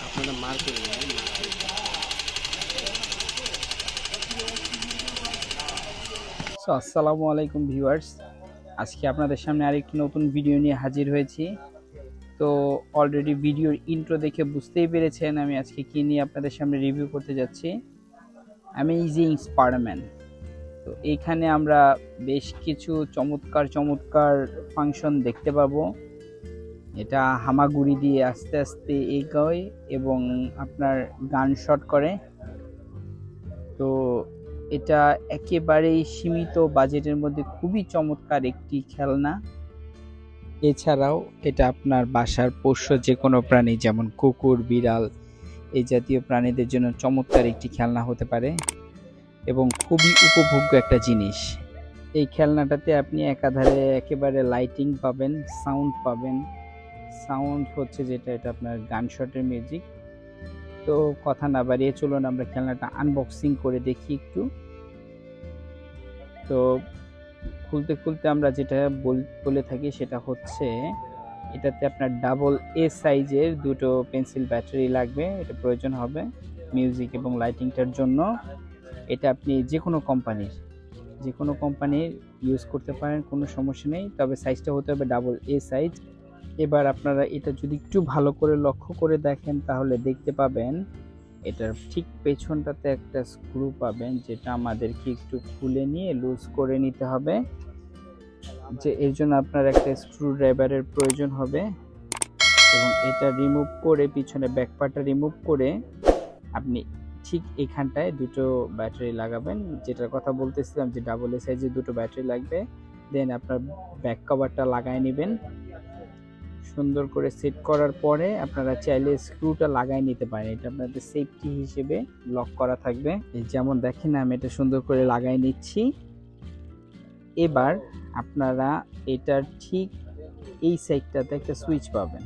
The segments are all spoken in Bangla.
আপনারা মার করে আসসালামু আলাইকুম ভিউয়ার্স, আজকে আপনাদের সামনে আরেকটি নতুন ভিডিও নিয়ে হাজির হয়েছি। তো অলরেডি ভিডিওর ইন্ট্রো দেখে বুঝতেই পেরেছেন আমি আজকে কি নিয়ে আপনাদের সামনে রিভিউ করতে যাচ্ছি। Amazing Spiderman. তো এইখানে আমরা বেশ কিছু চমৎকার ফাংশন দেখতে পাবো। এটা হামাগুড়ি দিয়ে আস্তে আস্তে এগোয় এবং আপনার গান শট করে। তো এটা একেবারেই সীমিত বাজেটের মধ্যে খুবই চমৎকার একটি খেলনা। এছাড়াও এটা আপনার বাসার পোষ্য যে কোনো প্রাণী যেমন কুকুর, বিড়াল এই জাতীয় প্রাণীদের জন্য চমৎকার একটি খেলনা হতে পারে এবং খুবই উপভোগ্য একটা জিনিস। এই খেলনাটাতে আপনি একাধারে একেবারে লাইটিং পাবেন, সাউন্ড পাবেন। সাউন্ড হচ্ছে যেটা, এটা আপনার গানশটের মিউজিক। তো কথা না বাড়িয়ে চলুন আমরা খেলনাটা আনবক্সিং করে দেখি একটু। তো খুলতে আমরা যেটা বলে থাকি সেটা হচ্ছে এটাতে আপনার ডাবল এ সাইজের দুটো পেন্সিল ব্যাটারি লাগবে, এটা প্রয়োজন হবে মিউজিক এবং লাইটিংটার জন্য। এটা আপনি যে কোনো কোম্পানির ইউজ করতে পারেন, কোনো সমস্যা নেই, তবে সাইজটা হতে হবে ডাবল এ সাইজ। এবার আপনারা এটা যদি একটু ভালো করে লক্ষ্য করে দেখেন তাহলে দেখতে পাবেন এটার ঠিক পেছনটাতে একটা স্ক্রু পাবেন, যেটা আমাদেরকে একটু খুলে নিয়ে লুজ করে নিতে হবে। যে এর জন্য আপনার একটা স্ক্রু ড্রাইভারের প্রয়োজন হবে এবং এটা রিমুভ করে, পিছনে ব্যাকপার্টটা রিমুভ করে আপনি ঠিক এখানটায় দুটো ব্যাটারি লাগাবেন, যেটার কথা বলতেছিলাম যে ডাবল এ সাইজে দুটো ব্যাটারি লাগবে। দেন আপনার ব্যাক কভারটা লাগাই নেবেন। সুন্দর করে সেট করার পরে আপনারা চাইলে স্ক্রুটা লাগাই নিতে পারেন, এটা আপনাদের সেফটি হিসেবে লক করা থাকবে। যেমন দেখেন আমি এটা সুন্দর করে লাগাই নিচ্ছি। এবার আপনারা এটার ঠিক এই সাইডটাতে একটা সুইচ পাবেন।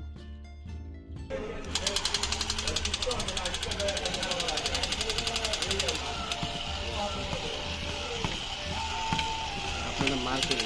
আপনারা মার করে